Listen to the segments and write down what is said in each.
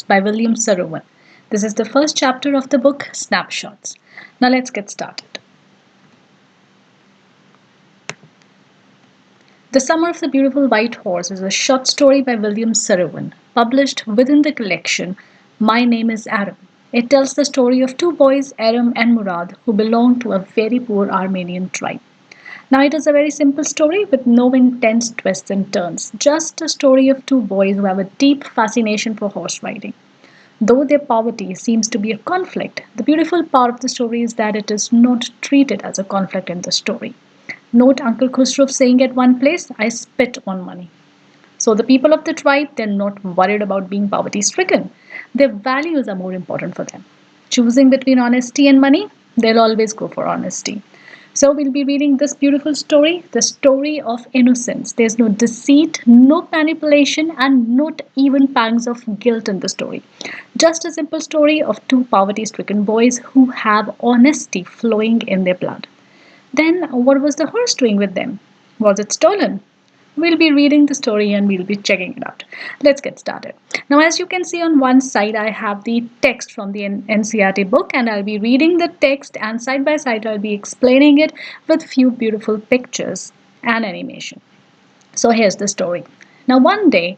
Horse by William Sarowan. This is the first chapter of the book Snapshots. Now let's get started. The Summer of the Beautiful White Horse is a short story by William Sarowan, published within the collection My Name is Aram. It tells the story of two boys, Aram and Murad, who belong to a very poor Armenian tribe. Now, it is a very simple story with no intense twists and turns, just a story of two boys who have a deep fascination for horse riding. Though their poverty seems to be a conflict, the beautiful part of the story is that it is not treated as a conflict in the story. Note Uncle Khusro saying at one place, I spit on money. So the people of the tribe, they're not worried about being poverty stricken. Their values are more important for them. Choosing between honesty and money, they'll always go for honesty. So we'll be reading this beautiful story, the story of innocence. There's no deceit, no manipulation, and not even pangs of guilt in the story. Just a simple story of two poverty stricken boys who have honesty flowing in their blood. Then, what was the horse doing with them? Was it stolen? We'll be reading the story and we'll be checking it out. Let's get started. Now, as you can see on one side, I have the text from the NCERT book, and I'll be reading the text, and side by side, I'll be explaining it with few beautiful pictures and animation. So, here's the story. Now, one day,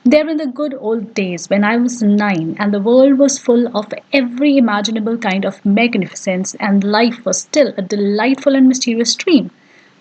there were the good old days when I was 9 and the world was full of every imaginable kind of magnificence, and life was still a delightful and mysterious dream.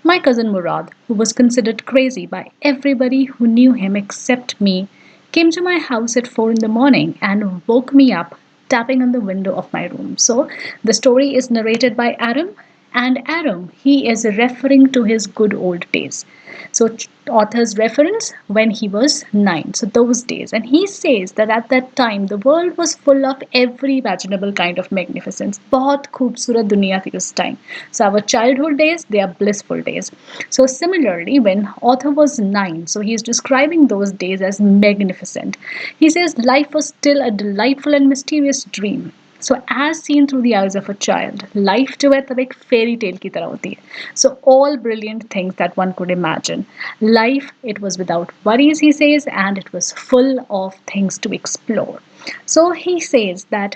My cousin Murad, who was considered crazy by everybody who knew him except me, came to my house at 4 in the morning and woke me up tapping on the window of my room. So the story is narrated by Aram, and Aram, he is referring to his good old days. So author's reference when he was 9, so those days, and he says that at that time the world was full of every imaginable kind of magnificence. बहुत खूबसूरत दुनिया थी उस time. So our childhood days, they are blissful days. So similarly, when author was 9, so he is describing those days as magnificent. He says life was still a delightful and mysterious dream. So as seen through the eyes of a child, life जो है तब एक fairy tale की तरह होती है. So all brilliant things that one could imagine. Life, it was without worries, he says, and it was full of things to explore. So he says that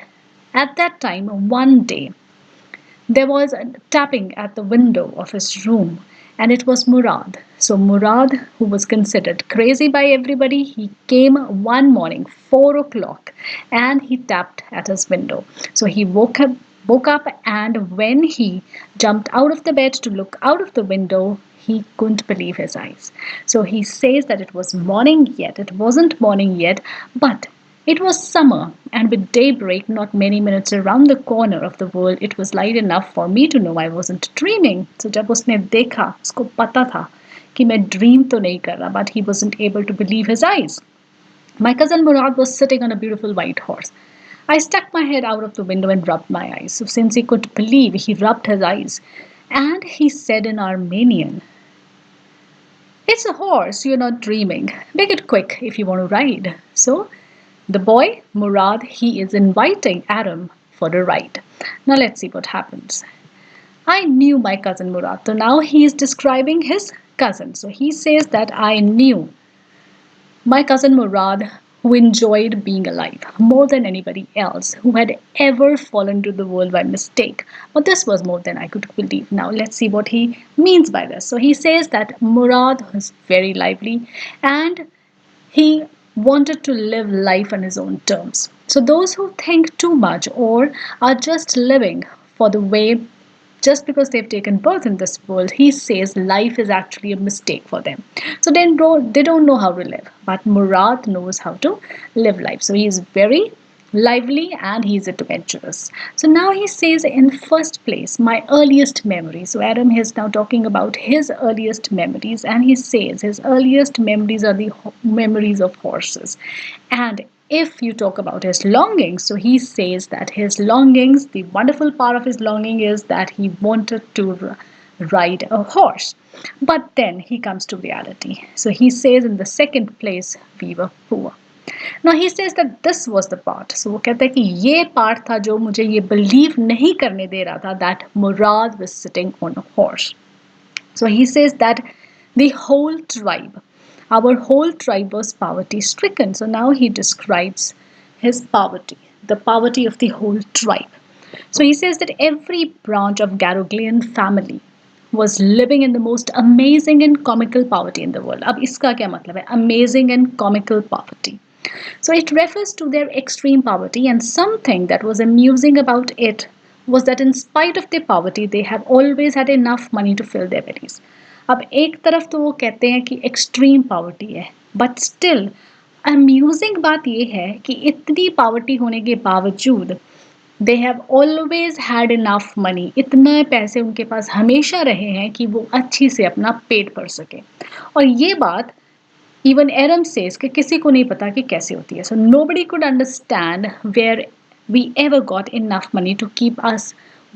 at that time, one day, there was a tapping at the window of his room, and it was Murad. So Murad, who was considered crazy by everybody, he came one morning, 4 o'clock, and he tapped at his window. So he woke up, and when he jumped out of the bed to look out of the window, he couldn't believe his eyes. So he says that it was morning yet. It wasn't morning yet, but it was summer, and with daybreak not many minutes around the corner of the world, it was light enough for me to know I wasn't dreaming. So जब उसने देखा, उसको पता था कि मैं dream तो नहीं कर रहा, but he wasn't able to believe his eyes. My cousin Murad was sitting on a beautiful white horse. I stuck my head out of the window and rubbed my eyes. So since he could believe, he rubbed his eyes, and he said in Armenian, "It's a horse, you're not dreaming. Make it quick if you want to ride." So the boy, Murad, he is inviting Aram for a ride. Now let's see what happens. I knew my cousin Murad. So now he is describing his cousin. So he says that I knew my cousin Murad, who enjoyed being alive more than anybody else, who had ever fallen to the world by mistake. But this was more than I could believe. Now let's see what he means by this. So he says that Murad was very lively, and he wanted to live life on his own terms. So those who think too much or are just living for the way just because they've taken birth in this world, he says life is actually a mistake for them. So they don't know how to live. But Murad knows how to live life. So he is very lively and he's adventurous. So now he says in first place, my earliest memory. So Adam is now talking about his earliest memories, and he says his earliest memories are the memories of horses. And if you talk about his longings, so he says that his longings, the wonderful part of his longing is that he wanted to ride a horse. But then he comes to reality. So he says in the second place, we were poor. Now he says that this was the part. So वो कहता है कि ये part था जो मुझे ये believe नहीं करने दे रहा था that Murad was sitting on a horse. So he says that the whole tribe, our whole tribe was poverty stricken. So now he describes his poverty, the poverty of the whole tribe. So he says that every branch of Garoglian family was living in the most amazing and comical poverty in the world. अब इसका क्या मतलब है? Amazing and comical poverty. So it refers to their extreme poverty, and something that was amusing about it was that in spite of their poverty, they have always had enough money to fill their bellies. अब एक तरफ तो वो कहते हैं कि extreme poverty है, but still amusing बात ये है कि इतनी पॉवर्टी होने के बावजूद they have always had enough money, इतने पैसे उनके पास हमेशा रहे हैं कि वो अच्छी से अपना पेट भर सके. और ये बात इवन एरम सेज कि किसी को नहीं पता कि कैसे होती है. So nobody could understand where we ever got enough money to keep us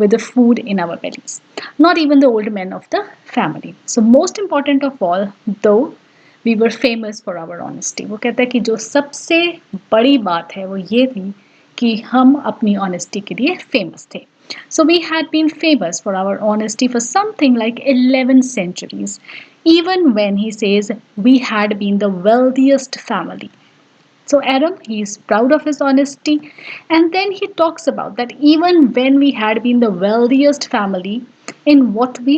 with the food in our bellies. Not even the old men of the family. So most important of all, though we were famous for our honesty. वो कहता है कि जो सबसे बड़ी बात है वो ये थी कि हम अपनी honesty के लिए famous थे. So we had been famous for our honesty for something like 11 centuries, even when he says we had been the wealthiest family. So Adam, he is proud of his honesty, and then he talks about that even when we had been the wealthiest family in what we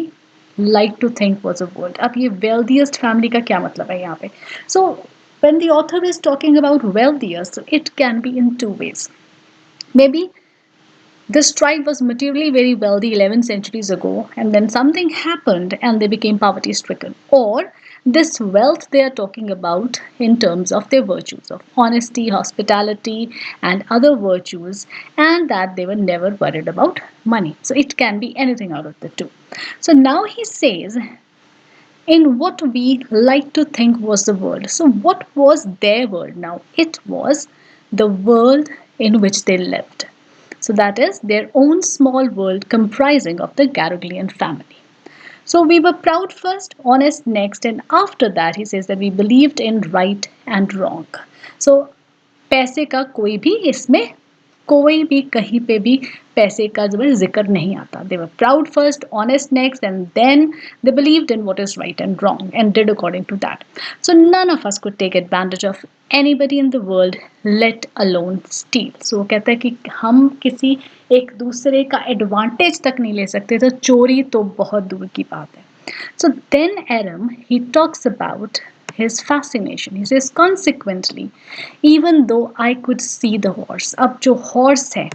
like to think was a world. अब ये wealthiest family का क्या मतलब है यहाँ पे? So when the author is talking about wealthiest, it can be in two ways. Maybe this tribe was materially very wealthy 11 centuries ago, and then something happened and they became poverty stricken. Or this wealth they are talking about in terms of their virtues of honesty, hospitality, and other virtues, and that they were never worried about money. So it can be anything out of the two. So now he says, in what we like to think was the world. So, what was their world now? It was the world in which they lived. So, that is their own small world comprising of the Garoglian family. So, we were proud first, honest next, and after that, he says that we believed in right and wrong. So, पैसे का कोई भी इसमें कोई भी कहीं पे भी पैसे का जो है जिक्र नहीं आता. They were proud first, honest next, and then they believed in what is right and wrong and did according to that. So none of us could take advantage of anybody in the world, let alone steal. So वो कहता है कि हम किसी एक दूसरे का advantage तक नहीं ले सकते, तो चोरी तो बहुत दूर की बात है. So then Aram, he talks about his fascination. He says, consequently, even though I could see the horse, अब जो horse है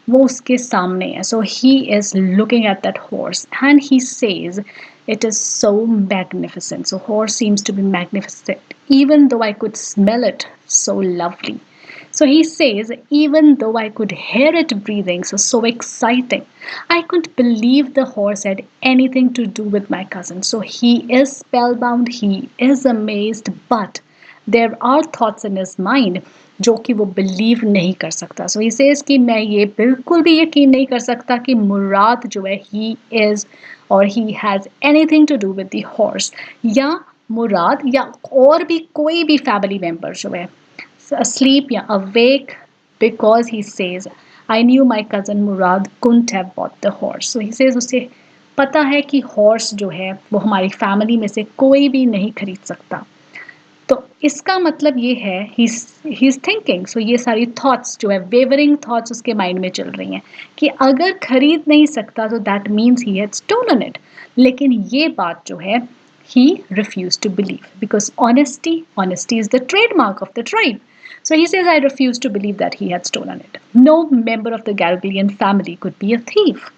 वो उसके सामने है. So he is looking at that horse and he says, it is so magnificent. So horse seems to be magnificent. Even though I could smell it, so lovely. So he says, even though I could hear it breathing, so exciting, I couldn't believe the horse had anything to do with my cousin. So he is spellbound, he is amazed, but there are thoughts in his mind जो कि वो believe नहीं कर सकता. सो he says कि मैं ये बिल्कुल भी यकीन नहीं कर सकता कि मुराद जो है ही इज और he has anything to do with the horse, या मुराद या और भी कोई भी फैमिली मेम्बर जो है asleep या awake, because he says I knew my cousin Murad couldn't have bought the horse. So he says उसे पता है कि हॉर्स जो है वो हमारी फैमिली में से कोई भी नहीं खरीद सकता. तो इसका मतलब ये है ही इज थिंकिंग. सो ये सारी थॉट्स जो है वेवरिंग थॉट्स उसके माइंड में चल रही हैं कि अगर खरीद नहीं सकता तो that means he had stolen it. लेकिन ये बात जो है he refused to believe because honesty is the trademark of the tribe. So he says, I refuse to believe that he had stolen it. No member of the Garoglian family could be a thief.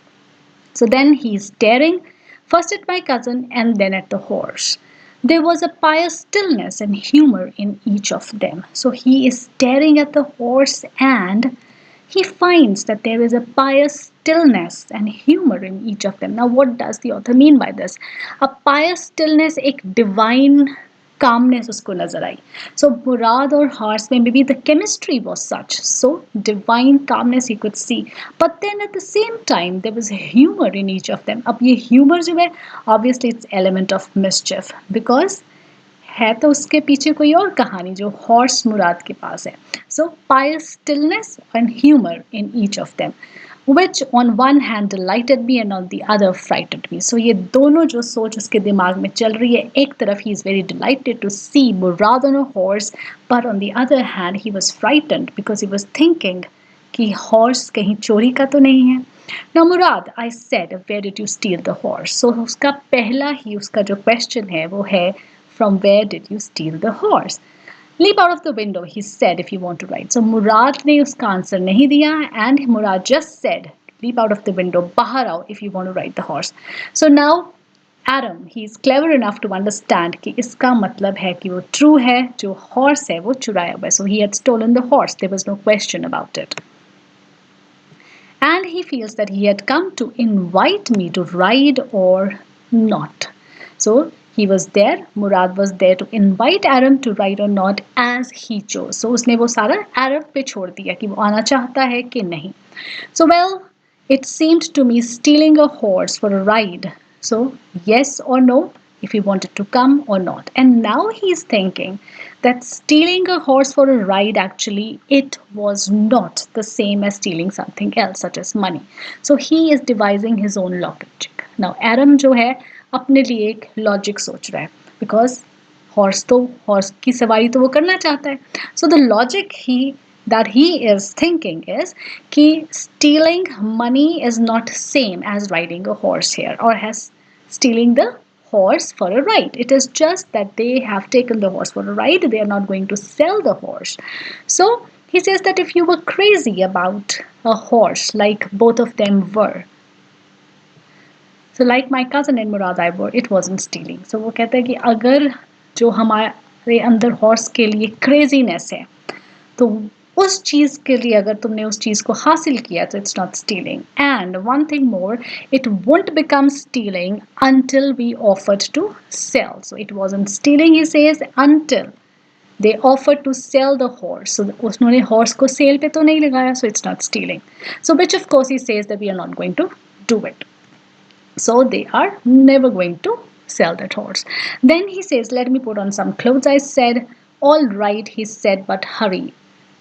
So then he's staring first at my cousin and then at the horse. There was a pious stillness and humor in each of them. So he is staring at the horse and he finds that there is a pious stillness and humor in each of them. Now, what does the author mean by this? A pious stillness, एक divine calmness उसको नजर आई. So Murad or Hars में maybe the chemistry was such. So divine calmness he could see. But then at the same time there was humor in each of them. अब ये humor जो है obviously it's element of mischief because है तो उसके पीछे कोई और कहानी जो हॉर्स मुराद के पास है. So poise stillness and humour in each of them. which on one hand delighted me and on the other frightened me. So ये दोनों जो सोच उसके दिमाग में चल रही है, एक तरफ he is very delighted to see Murad on a horse, but on the other hand he was frightened because he was thinking कि horse कहीं चोरी का तो नहीं है. Now Murad, I said, where did you steal the horse? So उसका पहला ही उसका जो question है वो है from where did you steal the horse? Leap out of the window, he said, if you want to ride. So Murad ने उसका answer नहीं दिया and Murad just said, leap out of the window, बाहर आओ if you want to ride the horse. So now Adam, he is clever enough to understand कि इसका मतलब है कि वो true है, जो horse है वो चुराया हुआ है. So he had stolen the horse. There was no question about it. And he feels that he had come to invite me to ride or not. So he was there, Murad was there to invite Aram to ride or not as he chose. So उसने वो सारा Aram पे छोड़ दिया कि वो आना चाहता है कि नहीं. So well, it seemed to me stealing a horse for a ride. So yes or no, if he wanted to come or not. And now he's thinking that stealing a horse for a ride actually it was not the same as stealing something else such as money. So he is devising his own logic. Now Adam जो है अपने लिए एक logic सोच रहा है because horse की सवारी तो वो करना चाहता है. So the logic that he is thinking is कि stealing money is not same as riding a horse here or as stealing the horse for a ride. It is just that they have taken the horse for a ride. They are not going to sell the horse. So he says that if you were crazy about a horse like both of them were, so like my cousin and Murad I were, it wasn't stealing. So वो कहता है कि अगर जो हमारे अंदर horse के लिए craziness है तो उस चीज के लिए अगर तुमने उस चीज को हासिल किया तो it's not stealing. And one thing more, it won't become stealing until we offered to sell. So it wasn't stealing, he says, until they offered to sell the horse. So उसने horse को sale पे तो नहीं लगाया, so it's not stealing. So which of course he says that we are not going to do it. So they are never going to sell that horse. Then he says, let me put on some clothes. I said, all right, he said, but hurry.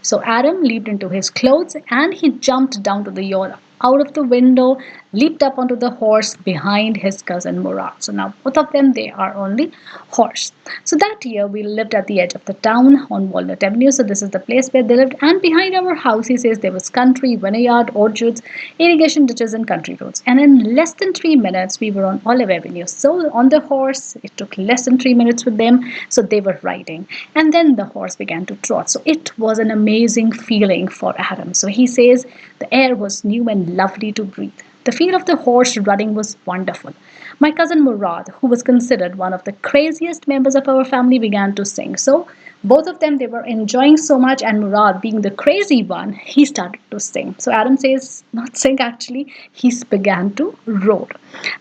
So Adam leaped into his clothes and he jumped down to the yard out of the window, leaped up onto the horse behind his cousin Murad. So now both of them, they are on the horse. So that year we lived at the edge of the town on Walnut Avenue. So this is the place where they lived. And behind our house, he says there was country, vineyard, orchards, irrigation ditches and country roads. And in less than 3 minutes, we were on Olive Avenue. So on the horse, it took less than 3 minutes with them. So they were riding. And then the horse began to trot. So it was an amazing feeling for Adam. So he says the air was new and lovely to breathe. The feel of the horse running was wonderful. My cousin Murad, who was considered one of the craziest members of our family, began to sing. So both of them, they were enjoying so much, and Murad, being the crazy one, he started to sing. So Adam says, not sing actually, he began to roar.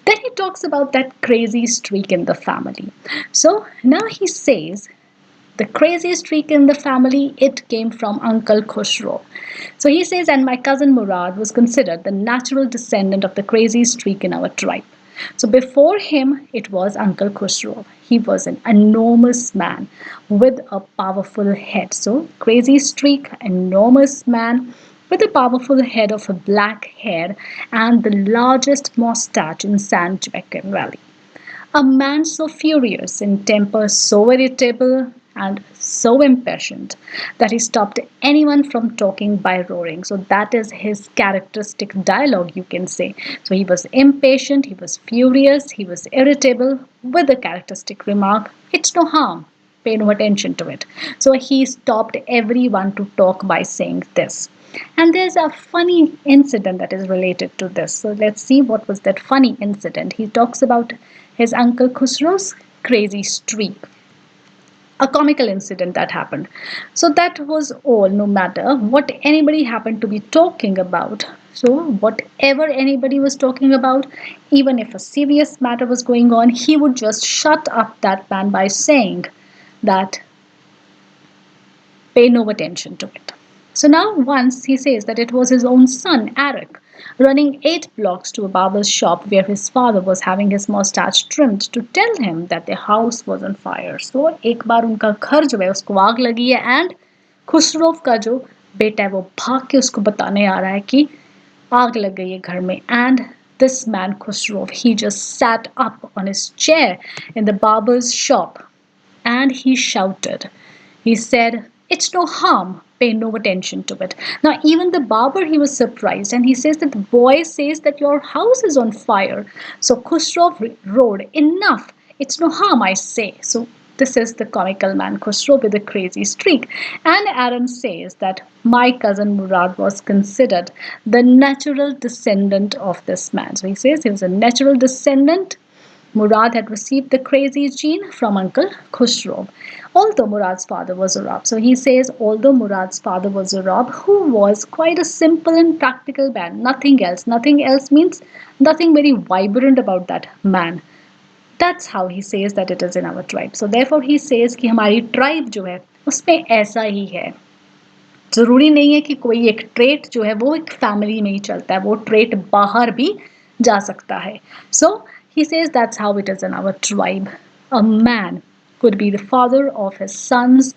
Then he talks about that crazy streak in the family. So now he says, the crazy streak in the family, it came from Uncle Khusro. So he says, and my cousin Murad was considered the natural descendant of the crazy streak in our tribe. So before him, it was Uncle Khusro. He was an enormous man with a powerful head. So crazy streak, enormous man with a powerful head of a black hair and the largest mustache in San Joaquin Valley. A man so furious in temper, so irritable, and so impatient that he stopped anyone from talking by roaring. So that is his characteristic dialogue, you can say. So he was impatient, he was furious, he was irritable with the characteristic remark, it's no harm, pay no attention to it. So he stopped everyone to talk by saying this. And there's a funny incident that is related to this. So let's see what was that funny incident. He talks about his uncle Khusro's crazy streak, a comical incident that happened. So that was all, no matter what anybody happened to be talking about. So whatever anybody was talking about, even if a serious matter was going on, he would just shut up that man by saying that pay no attention to it. So now once he says that it was his own son, Eric, running 8 blocks to a barber's shop where his father was having his mustache trimmed to tell him that their house was on fire. So एक बार उनका घर जो है उसको आग लगी है and Khusro का जो बेटा है वो भाग के उसको बताने आ रहा है कि आग लग गई है घर में. And this man Khusro, he just sat up on his chair in the barber's shop and he shouted. He said, "It's no harm. Pay no attention to it." Now, even the barber, he was surprised, and he says that the boy says that your house is on fire. So Khusro roared, "Enough! It's no harm, I say." So this is the comical man Khusro with a crazy streak. And Aram says that my cousin Murad was considered the natural descendant of this man. So he says he was a natural descendant. Murad had received the crazy gene from Uncle Khusro, although Murad's father was Arab. So he says, although Murad's father was Arab, who was quite a simple and practical man, nothing else. Nothing else means nothing very vibrant about that man. That's how he says that it is in our tribe. So therefore he says कि हमारी tribe जो है उसमें ऐसा ही है. जरूरी नहीं है कि कोई एक ट्रेट जो है वो एक फैमिली में ही चलता है, वो ट्रेट बाहर भी जा सकता है. सो he says that's how it is in our tribe. A man could be the father of his son's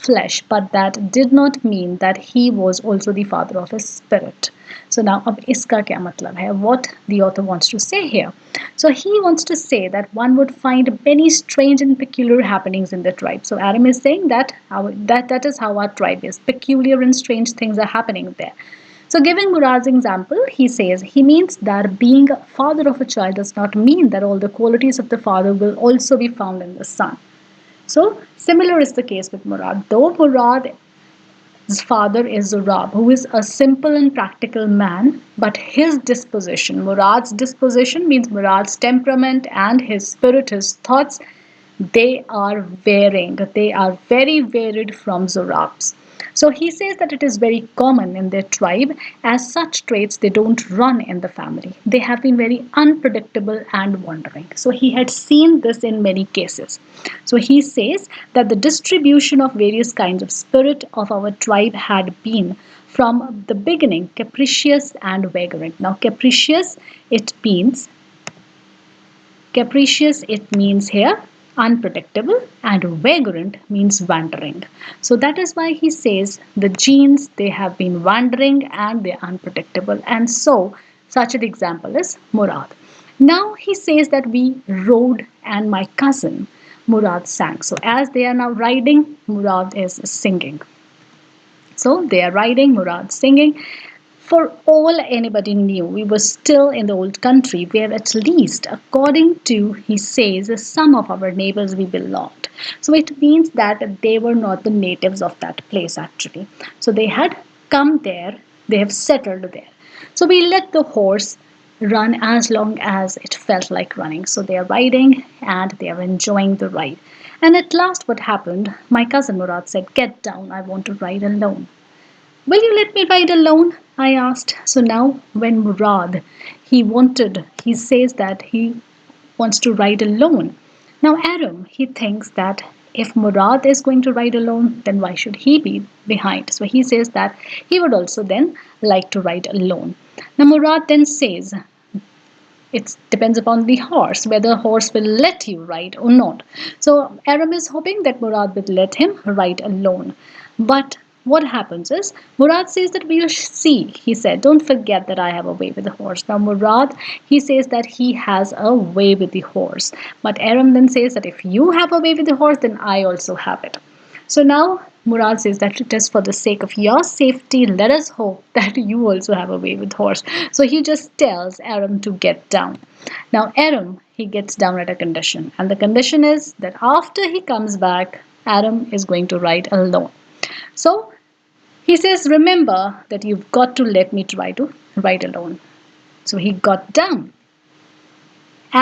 flesh, but that did not mean that he was also the father of his spirit. So now अब इसका क्या मतलब है? What the author wants to say here. So he wants to say that one would find many strange and peculiar happenings in the tribe. So Adam is saying that that is how our tribe is. Peculiar and strange things are happening there. So giving Murad's example, he says he means that being a father of a child does not mean that all the qualities of the father will also be found in the son. So similar is the case with Murad. Though Murad's father is Zurab, who is a simple and practical man, but his disposition, Murad's disposition means Murad's temperament and his spirit, his thoughts, they are varying. They are very varied from Zurab's. So he says that it is very common in their tribe, as such traits they don't run in the family. They have been very unpredictable and wandering. So he had seen this in many cases. So he says that the distribution of various kinds of spirit of our tribe had been from the beginning capricious and vagrant. Now capricious it means here unpredictable, and vagrant means wandering. So that is why he says the genes they have been wandering and they're unpredictable, and so such an example is Murad. Now he says that we rode and my cousin Murad sang. So as they are now riding, Murad is singing. So they are riding, Murad singing. For all anybody knew, we were still in the old country where, at least according to, he says, some of our neighbors we belonged. So it means that they were not the natives of that place actually. So they had come there, they have settled there. So we let the horse run as long as it felt like running. So they are riding and they are enjoying the ride. And at last, what happened? My cousin Murad said, "Get down, I want to ride alone." "Will you let me ride alone?" I asked. So now, when Murad, he says that he wants to ride alone. Now, Aram, he thinks that if Murad is going to ride alone, then why should he be behind? So he says that he would also then like to ride alone. Now, Murad then says, it depends upon the horse whether horse will let you ride or not. So Aram is hoping that Murad will let him ride alone. But what happens is Murad says that we'll see. He said, "Don't forget that I have a way with the horse." Now Murad, he says that he has a way with the horse. But Aram then says that if you have a way with the horse, then I also have it. So now Murad says that it is for the sake of your safety, let us hope that you also have a way with horse. So he just tells Aram to get down. Now Aram, he gets down at a condition, and the condition is that after he comes back, Aram is going to ride alone. So he says, "Remember that you've got to let me try to ride alone." So he got down.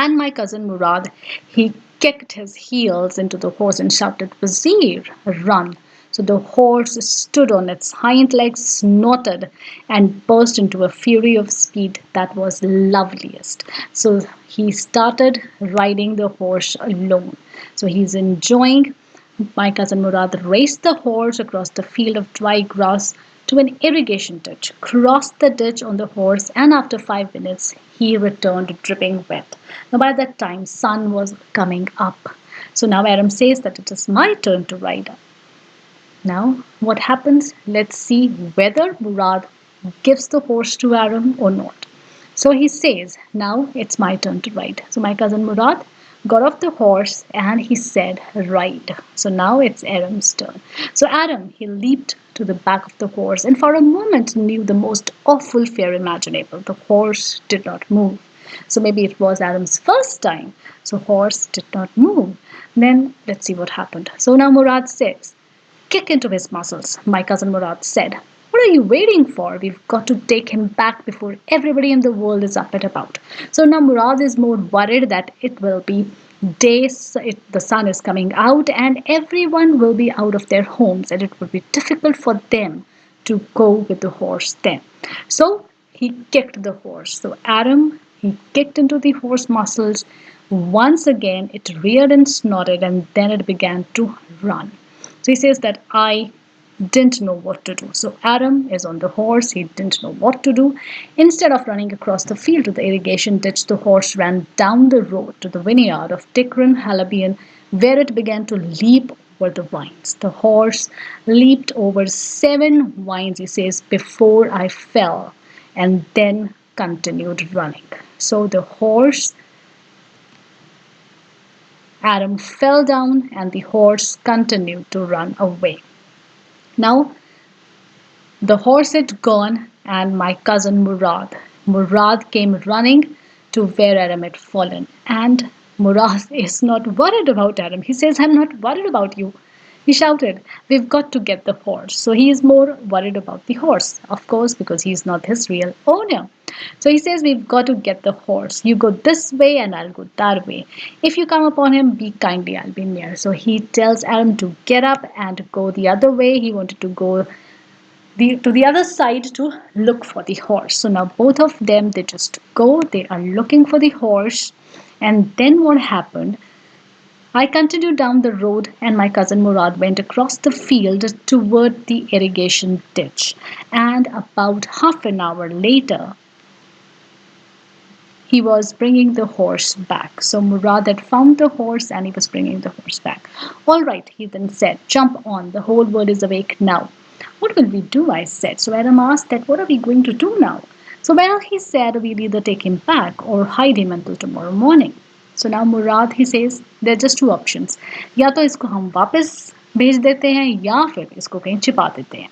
And my cousin Murad, he kicked his heels into the horse and shouted, "Wazir, run." So the horse stood on its hind legs, snorted, and burst into a fury of speed that was loveliest. So he started riding the horse alone. So he's enjoying. My cousin Murad raced the horse across the field of dry grass to an irrigation ditch, crossed the ditch on the horse, and after 5 minutes he returned dripping wet. Now by that time sun was coming up. So now Aram says that it is my turn to ride. Now what happens? Let's see whether Murad gives the horse to Aram or not. So he says, now it's my turn to ride. So my cousin Murad got off the horse and he said, ride. So now it's Aram's turn. So Aram, he leaped to the back of the horse and for a moment knew the most awful fear imaginable. The horse did not move. So maybe it was Aram's first time. So horse did not move. Then let's see what happened. So now Murad says, kick into his muscles, my cousin Murad said. What are you waiting for? We've got to take him back before everybody in the world is up and about. So now Murad is more worried that it will be days, the sun is coming out, and everyone will be out of their homes, and it would be difficult for them to go with the horse then. So he kicked the horse. So Aram, he kicked into the horse muscles. Once again, it reared and snorted, and then it began to run. So he says that I didn't know what to do. So Aram is on the horse. He didn't know what to do. Instead of running across the field to the irrigation ditch, the horse ran down the road to the vineyard of Tikran Halabian, where it began to leap over the vines. The horse leaped over 7 vines, he says, before I fell, and then continued running. So the horse, Aram, fell down and the horse continued to run away. Now, the horse had gone, and my cousin Murad came running to where Aram had fallen. And Murad is not worried about Aram. He says, I'm not worried about you. He shouted, we've got to get the horse. So he is more worried about the horse, of course, because he's not his real owner. So he says, we've got to get the horse. You go this way and I'll go that way. If you come upon him, be kindly, I'll be near. So he tells Aram to get up and go the other way. He wanted to go to the other side to look for the horse. So now both of them, they just go, they are looking for the horse. And then what happened? I continued down the road and my cousin Murad went across the field toward the irrigation ditch. And about half an hour later, he was bringing the horse back. So Murad had found the horse and he was bringing the horse back. All right, he then said, jump on, the whole world is awake now. What will we do? I said. So Aram asked that, what are we going to do now? So well, he said, we'll either take him back or hide him until tomorrow morning. So now Murad, he says, there are just 2 options. या तो इसको हम वापस भेज देते हैं या फिर इसको कहीं छिपा देते हैं.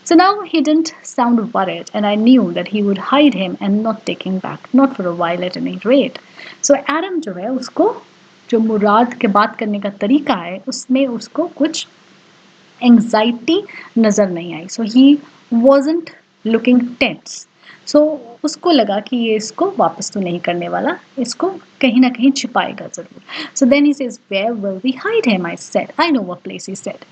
So now he didn't sound worried and I knew that he would hide him and not take him back, not for a while at any rate. So Aram जो है उसको जो मुराद के बात करने का तरीका है उसमें उसको कुछ एंग्जाइटी नज़र नहीं आई. सो ही वॉजंट लुकिंग टेंस. सो उसको लगा कि ये इसको वापस तो नहीं करने वाला, इसको कहीं ना कहीं छिपाएगा ज़रूर. So then he says, where will we hide him? I said. I know what place. He said,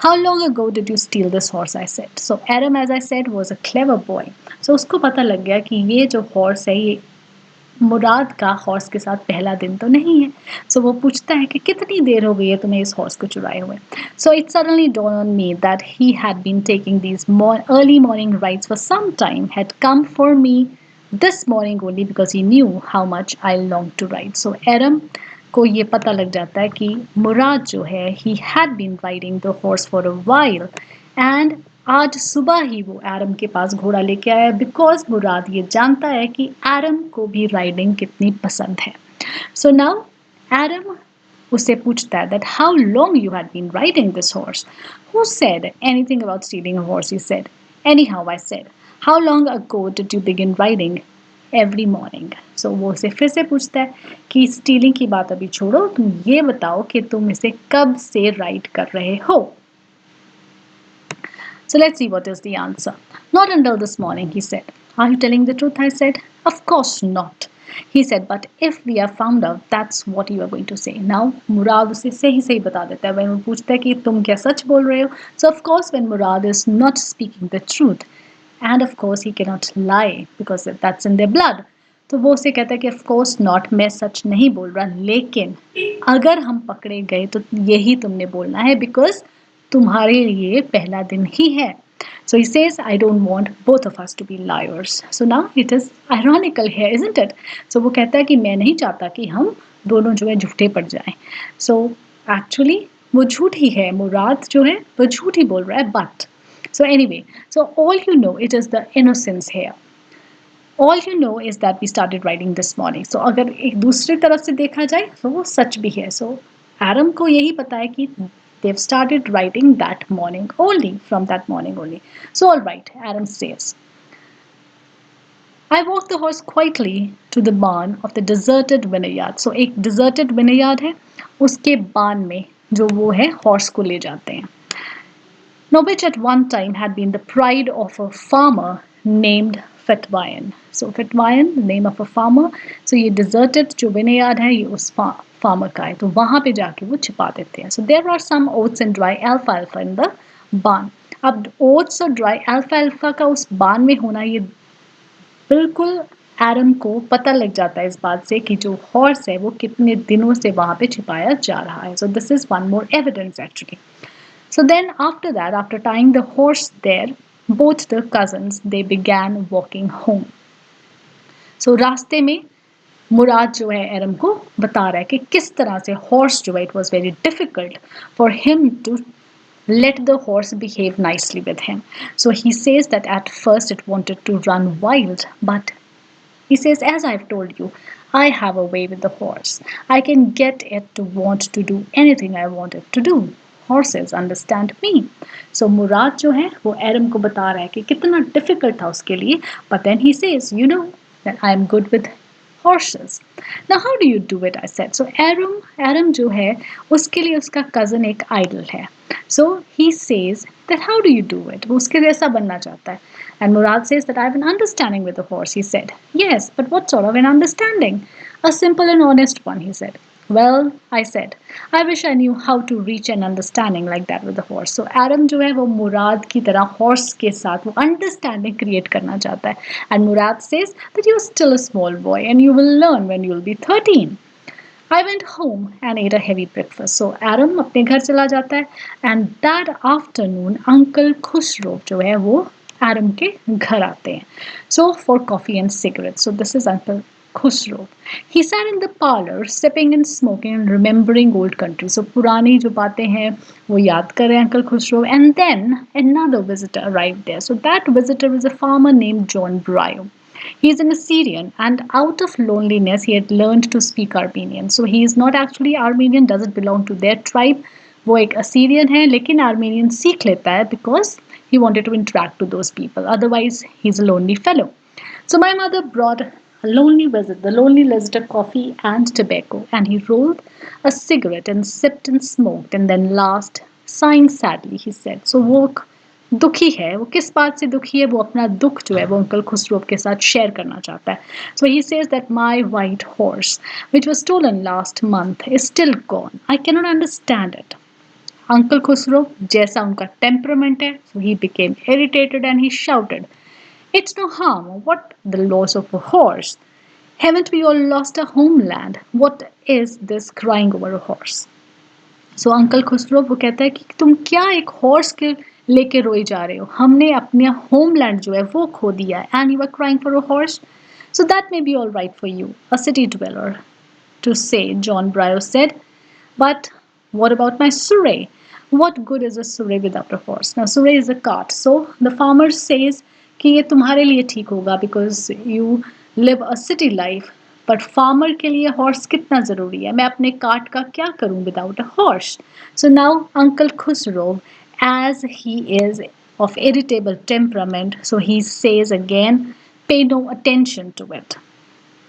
how long ago did you steal this horse? I said. So Aram, as I said, was a clever boy. So उसको पता लग गया कि ये जो horse है ये मुराद का हॉर्स के साथ पहला दिन तो नहीं है. सो वो पूछता है कि कितनी देर हो गई है तुम्हें इस हॉर्स को चुराए हुए. So it suddenly dawn on me that he had been taking these early morning rides for some time, had come for me this morning only because he knew how much I long to ride. So Aram को ये पता लग जाता है कि मुराद जो है he had been riding the horse for a while and आज सुबह ही वो एरम के पास घोड़ा लेके आया बिकॉज मुराद ये जानता है कि एरम को भी राइडिंग कितनी पसंद है. सो नाउ एरम उससे पूछता है that how long you had been riding this horse? Who said anything about stealing a horse? He said, anyhow. I said, how long ago did you begin riding every morning? So वो उसे फिर से पूछता है कि stealing की बात अभी छोड़ो, तुम ये बताओ कि तुम इसे कब से राइड कर रहे हो. So let's see what is the answer. Not until this morning, he said. Are you telling the truth? I said. Of course not. He said, but if we are found out, that's what you are going to say. Now, Murad उसे सही बता देता है. When वो पूछता है कि तुम क्या सच बोल रहे हो? So of course, when Murad is not speaking the truth, and of course he cannot lie because that's in their blood. तो वो उसे कहता है कि of course not, मैं सच नहीं बोल रहा, लेकिन अगर हम पकड़े गए तो यही तुमने बोलना है because तुम्हारे लिए पहला दिन ही है. So he says, I don't want both of us to be liars. So now it is ironical here, isn't it? So वो कहता है कि मैं नहीं चाहता कि हम दोनों जो है झूठे पड़ जाएं. So actually वो झूठ ही है, मुराद जो है वो झूठ ही बोल रहा है, but So anyway, so all you know, it is the innocence here. All you know is that we started writing this morning. So अगर एक दूसरी तरफ से देखा जाए तो वो सच भी है. So एरम को यही पता है कि they've started writing that morning only, from that morning only. So all right, Adam says, I walked the horse quietly to the barn of the deserted vineyard. So एक deserted vineyard है, उसके barn में जो वो है horse को ले जाते हैं. Now which at one time had been the pride of a farmer named Fitwayan. So Fitwayan, the name of a farmer. So ये deserted जो vineyard है ये उस farmer का है. तो वहाँ पे जाके वो छिपा देते हैं. So there are some oats and dry alfalfa in the barn. अब oats और dry alfalfa का उस barn में होना ये बिल्कुल एरम को पता लग जाता है इस बात से कि जो हॉर्स है वो कितने दिनों से वहां पे छिपाया जा रहा है. So this is one more evidence actually. So then after that, after tying the horse there, both the cousins, they began walking home. So रास्ते में मुराद जो है एरम को बता रहा है कि किस तरह से हॉर्स जो है it was very difficult for him to let the horse behave nicely with him. So he says that at first it wanted to run wild, but he says, as I've told you, I have a way with the horse. I can get it to want to do anything I want it to do. Horses understand me. So मुराद जो है वो एरम को बता रहा है कि कितना difficult था उसके लिए, but then he says, you know that I am good with horses. Now how do you do it? I said. So Aram जो है उसके लिए उसका cousin एक idol है. So he says that how do you do it? वो उसके जैसा बनना चाहता है. And Murad says that I have an understanding with the horse, he said. Yes, but what sort of an understanding? A simple and honest one, he said. Well, I said, I wish I knew how to reach an understanding like that with the horse. So Adam जो है वो मुराद की तरह horse के साथ वो understanding create करना चाहता है. And Murad says that you're still a small boy and you will learn when you'll be 13. I went home and ate a heavy breakfast. So Adam अपने घर चला जाता है and that afternoon Uncle Khusro जो है वो Adam के घर आते हैं. So for coffee and cigarettes. So this is Uncle Khusro. He sat in the parlor sipping and smoking and remembering old country. So पुरानी जो बातें हैं वो याद कर रहे हैं Uncle Khusro. And then another visitor arrived there. So that visitor was a farmer named John Bryo. He is an Assyrian and out of loneliness he had learned to speak Armenian. So he is not actually Armenian, doesn't belong to their tribe. वो एक Assyrian है लेकिन Armenian सीख लेता है because he wanted to interact with those people. Otherwise, he's a lonely fellow. So my mother brought the lonely visitor coffee and tobacco, and he rolled a cigarette and sipped and smoked, and then last, sighing sadly, he said, so वो दुखी है. वो किस बात से दुखी है? वो अपना दुख जो है वो अंकल खुसरो के साथ शेयर करना चाहता है. So he says that my white horse, which was stolen last month, is still gone. I cannot understand it. Uncle Khusro, जैसा उनका temperament है, so he became irritated and he shouted, it's no harm. What the loss of a horse? Haven't we all lost our homeland? What is this crying over a horse? So Uncle Khusro वो कहता है कि तुम क्या एक horse के लेके रोए जा रहे हो? हमने अपने homeland जो है वो खो दिया है. And you are crying for a horse? So that may be all right for you, a city dweller, to say, John Bryo said. But what about my surrey? What good is a surrey without a horse? Now surrey is a cart. So the farmer says कि ये तुम्हारे लिए ठीक होगा because you live a city life. But farmer के लिए horse कितना ज़रूरी है? मैं अपने cart का क्या करूँ without a horse? So now Uncle Khusro, as he is of irritable temperament, so he says again, pay no attention to it.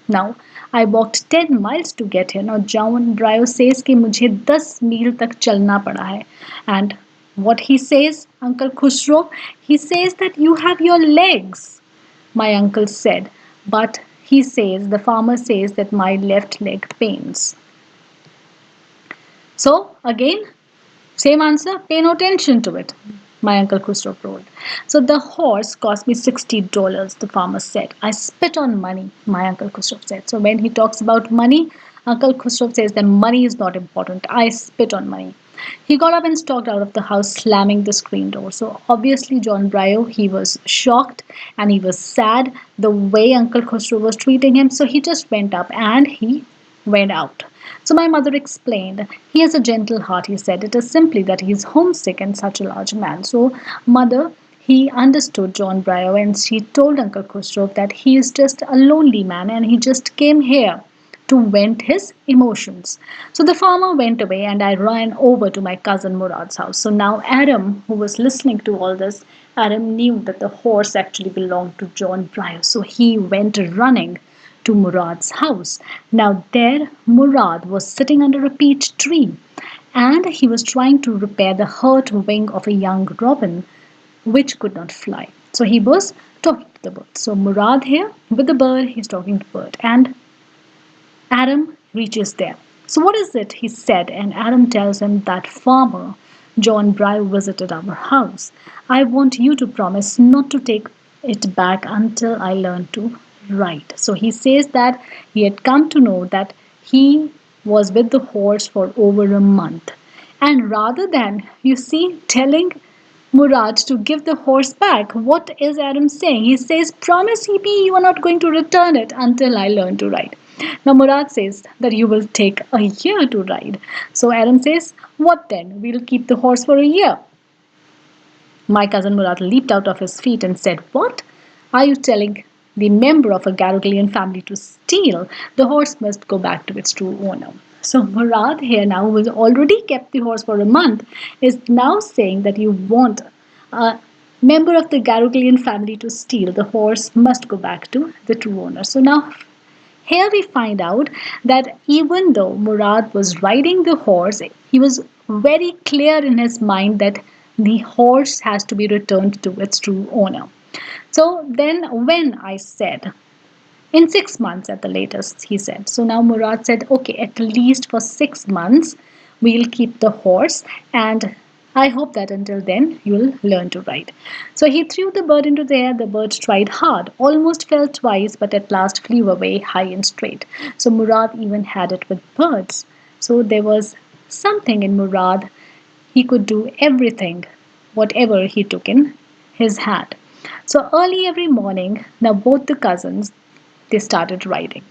Now, I walked 10 miles to get here. Now, John Bryo says कि मुझे 10 मील तक चलना पड़ा है. And what he says, Uncle Khusro, he says that you have your legs, my uncle said. But he says, the farmer says that my left leg pains. So, again, same answer, pay no attention to it. My uncle Khusro roared. So the horse cost me $60, the farmer said. I spit on money, my uncle Khusro said. So when he talks about money, Uncle Khusro says that money is not important. I spit on money. He got up and stalked out of the house, slamming the screen door. So obviously John Bryo, he was shocked and he was sad the way Uncle Khusro was treating him. So he just went up and he went out. So my mother explained, he has a gentle heart, he said. It is simply that he is homesick and such a large man. So mother he understood John Brio and she told Uncle Khusro that he is just a lonely man and he just came here to vent his emotions. So the farmer went away and I ran over to my cousin Murad's house. So now Adam, who was listening to all this, Adam knew that the horse actually belonged to John Brio. So he went running to Murad's house. Now there Murad was sitting under a peach tree and he was trying to repair the hurt wing of a young robin which could not fly. So he was talking to the bird. So Murad here with the bird, he's talking to the bird. And Adam reaches there. So what is it? He said, and Adam tells him that farmer John Bry visited our house. I want you to promise not to take it back until I learn to write. So he says that he had come to know that he was with the horse for over a month. And rather than, you see, telling Murad to give the horse back, what is Adam saying? He says, promise me you are not going to return it until I learn to ride. Now Murad says that you will take a year to ride. So Adam says, what then? We'll keep the horse for a year. My cousin Murad leaped out of his feet and said, what? Are you telling the member of a Garuglian family to steal? The horse must go back to its true owner. So Murad here now, who has already kept the horse for a month, is now saying that you want a member of the Garuglian family to steal. The horse must go back to the true owner. So now here we find out that even though Murad was riding the horse, he was very clear in his mind that the horse has to be returned to its true owner. So then, when I said, in 6 months at the latest, he said. So now Murad said, okay, at least for 6 months, we'll keep the horse and I hope that until then you'll learn to ride. So he threw the bird into the air. The bird tried hard, almost fell twice, but at last flew away high and straight. So Murad even had it with birds. So there was something in Murad. He could do everything, whatever he took in his hand. So early every morning, now both the cousins, they started riding.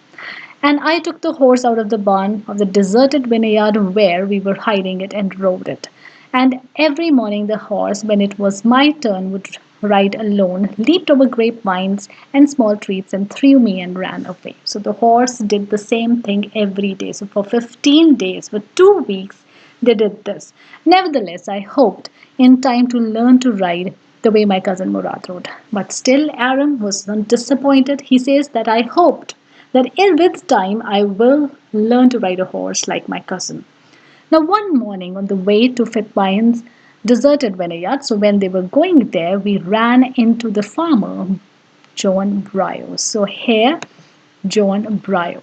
And I took the horse out of the barn of the deserted vineyard where we were hiding it and rode it. And every morning the horse, when it was my turn, would ride alone, leaped over grapevines and small trees and threw me and ran away. So the horse did the same thing every day. So for 15 days, for 2 weeks, they did this. Nevertheless, I hoped in time to learn to ride the way my cousin Murad rode. But still, Aaron was not disappointed. He says that I hoped that with time I will learn to ride a horse like my cousin. Now, one morning on the way to Fitzwine's deserted vineyard, so when they were going there, we ran into the farmer, John Brio. So here, John Brio,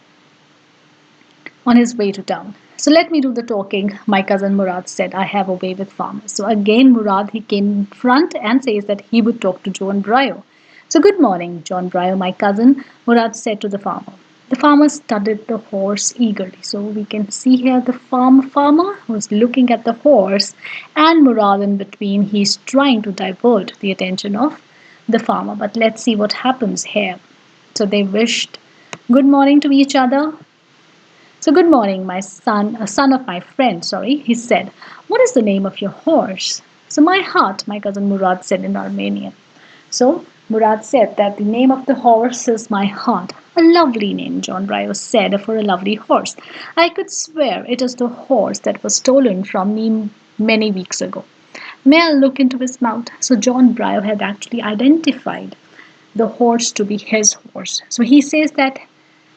on his way to town. So let me do the talking. My cousin Murad said, I have a way with farmers. So again, Murad, he came in front and says that he would talk to John Brio. So good morning, John Brio, my cousin, Murad said to the farmer. The farmer studied the horse eagerly. So we can see here the farmer was looking at the horse and Murad in between. He's trying to divert the attention of the farmer. But let's see what happens here. So they wished good morning to each other. So good morning, my son, a son of my friend, sorry, he said. What is the name of your horse? So my heart, my cousin Murad said in Armenian. So Murad said that the name of the horse is my heart. A lovely name, John Brio said, for a lovely horse. I could swear it is the horse that was stolen from me many weeks ago. May I look into his mouth? So John Brio had actually identified the horse to be his horse. So he says that,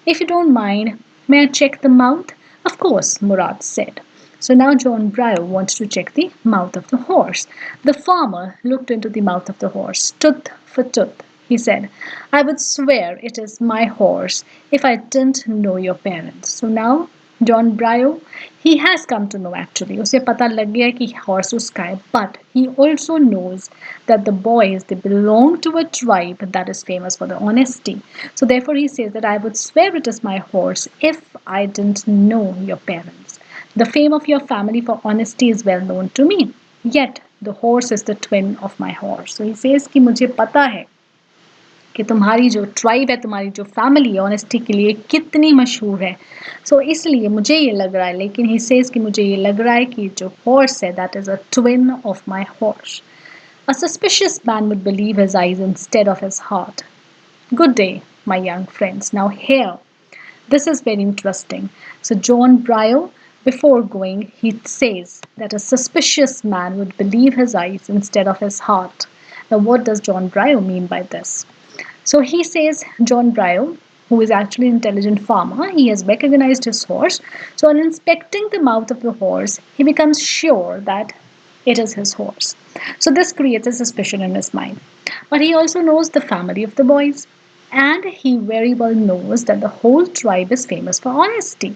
if you don't mind, may I check the mouth? Of course, Murad said. So now John Brio wants to check the mouth of the horse. The farmer looked into the mouth of the horse, tooth for tooth. He said, I would swear it is my horse if I didn't know your parents. So now John Brio, he has come to know actually. उसे पता लग गया कि horse उसका है. But he also knows that the boys, they belong to a tribe that is famous for the honesty. So therefore he says that I would swear it is my horse if I didn't know your parents. The fame of your family for honesty is well known to me. Yet the horse is the twin of my horse. So he says कि मुझे पता है कि तुम्हारी जो tribe है, तुम्हारी जो फैमिली है ऑनेस्टी के लिए कितनी मशहूर है. सो इसलिए मुझे ये लग रहा है, लेकिन ही सेज कि मुझे ये लग रहा है कि जो हॉर्स है that is a twin of my horse. A suspicious man would believe his eyes instead of his heart. Good day, my young friends. Now, here, this is very interesting. So, John Bryo, before going, he says that a suspicious man would believe his eyes instead of his heart. Now, what does John Bryo mean by this? So, he says John Bryo, who is actually an intelligent farmer, he has recognized his horse. So, on inspecting the mouth of the horse, he becomes sure that it is his horse. So, this creates a suspicion in his mind. But he also knows the family of the boys, and he very well knows that the whole tribe is famous for honesty.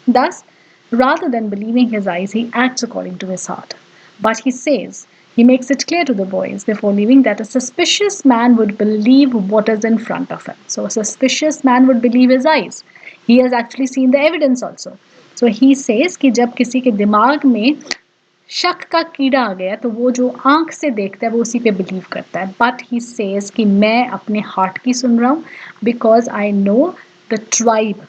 Thus, rather than believing his eyes, he acts according to his heart. But he makes it clear to the boys before leaving that a suspicious man would believe what is in front of him. So, a suspicious man would believe his eyes. He has actually seen the evidence also. So, he says कि जब किसी के दिमाग में शक का कीड़ा आ गया तो वो जो आंख से देखता है वो उसी पे बिलीव करता है बट ही सेज कि मैं अपने हार्ट की सुन रहा हूँ because I know the tribe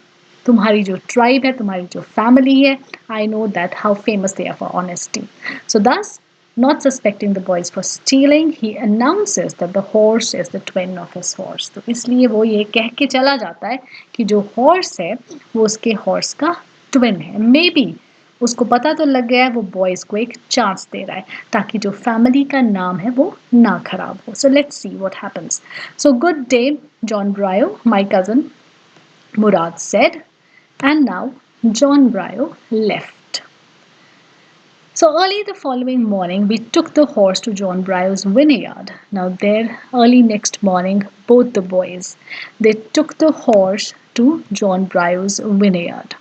तुम्हारी जो ट्राइब है तुम्हारी जो फैमिली है I know that how famous they are for honesty so thus not suspecting the boys for stealing, he announces that the horse is the twin of his horse. तो इसलिए वो ये कह के चला जाता है कि जो horse है वो उसके horse का twin है. Maybe उसको पता तो लग गया है वो बॉयज को एक चांस दे रहा है ताकि जो फैमिली का नाम है वो ना खराब हो. So let's see what happens. So good day John ब्रायो, my cousin Murad said, and now John Bryo left. So early the following morning, we took the horse to John Bryo's vineyard. Now there, early next morning, both the boys, they took the horse to John Bryo's vineyard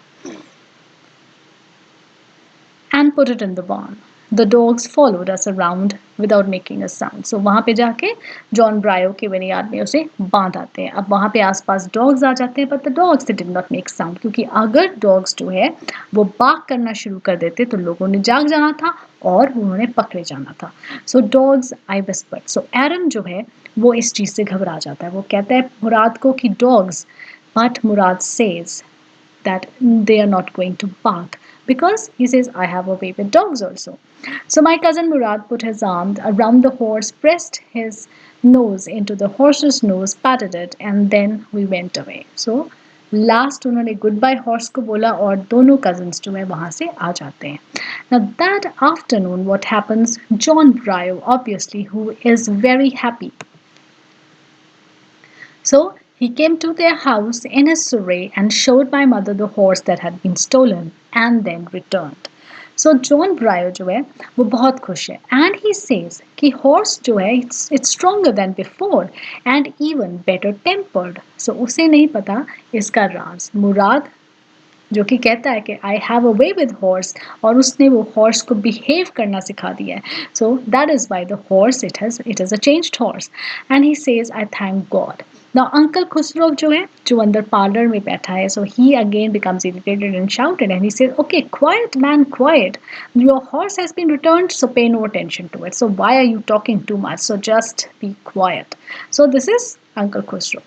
and put it in the barn. The dogs followed us around without making a sound. So वहाँ पे जाके John ब्रायो के vineyard में उसे बांध आते हैं. अब वहाँ पे आसपास डॉग्स आ जाते हैं but the dogs they did not make sound क्योंकि अगर डॉग्स जो है वो बाक करना शुरू कर देते तो लोगों ने जाग जाना था और उन्होंने पकड़े जाना था. So dogs I whispered. So Aaron जो है वो इस चीज़ से घबरा जाता है. वो कहता है मुराद को कि dogs, but Murad says that they are not going to bark because he says I have a way with dogs also. So my cousin Murad put his arm around the horse, pressed his nose into the horse's nose, patted it, and then we went away. So last उन्होंने good bye horse को बोला और दोनों cousins जो है वहां से आ जाते हैं. Now that afternoon what happens, John Bryo obviously who is very happy. So he came to their house in his surrey and showed my mother the horse that had been stolen and then returned. So John Bryo जो है वो बहुत खुश है and he says कि horse जो है it's stronger than before and even better tempered. So उसे नहीं पता इसका राज. मुराद जो कि कहता है कि I have a way with horse और उसने वो हॉर्स को बिहेव करना सिखा दिया है. So that is why the horse it is a changed horse and he says I thank God. Now Uncle Khusro जो है जो अंदर पार्लर में बैठा है so he again becomes irritated and shouted and he says okay quiet man quiet, your horse has been returned so pay no attention to it, so why are you talking too much, so just be quiet. So this is Uncle Khusro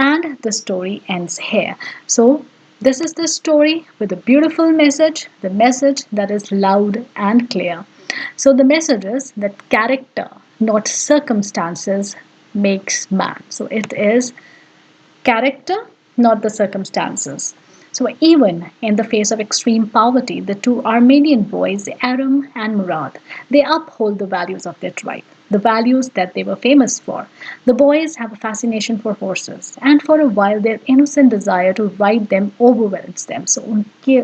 and the story ends here. So this is the story with a beautiful message, the message that is loud and clear. So the message is that character, not circumstances, makes man. So it is character, not the circumstances. So even in the face of extreme poverty, the two Armenian boys, Aram and Murad, they uphold the values of their tribe, the values that they were famous for. The boys have a fascination for horses, and for a while their innocent desire to ride them overwhelms them. So उनके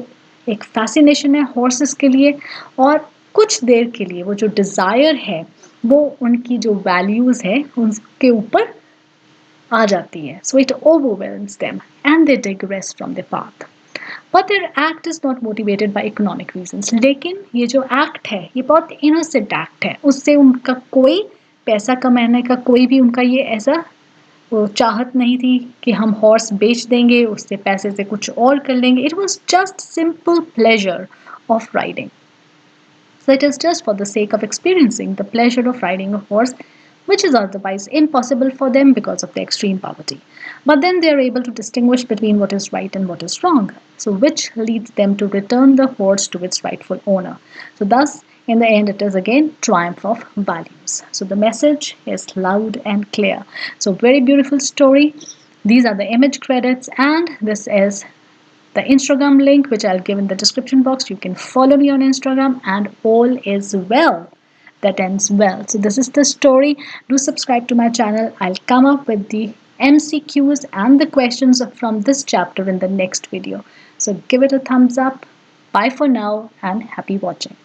एक fascination है horses के लिए और कुछ देर के लिए वो जो desire है वो उनकी जो values है उनके ऊपर आ जाती है. So it overwhelms them and they digress from the path. But their act is not motivated by economic reasons. लेकिन ये जो act है ये बहुत innocent act है. उससे उनका कोई पैसा कमाने का कोई भी उनका ये ऐसा वो चाहत नहीं थी कि हम हॉर्स बेच देंगे उससे पैसे से कुछ और कर लेंगे. It was just simple pleasure of riding. So it is just for the sake of experiencing the pleasure of riding a horse, which is otherwise impossible for them because of their extreme poverty. But then they are able to distinguish between what is right and what is wrong, so which leads them to return the horse to its rightful owner. So thus, In the end, it is again triumph of values. So the message is loud and clear. So very beautiful story. These are the image credits, and this is the Instagram link, which I'll give in the description box. You can follow me on Instagram, and all is well that ends well. So this is the story. Do subscribe to my channel. I'll come up with the MCQs and the questions from this chapter in the next video. So give it a thumbs up. Bye for now and happy watching.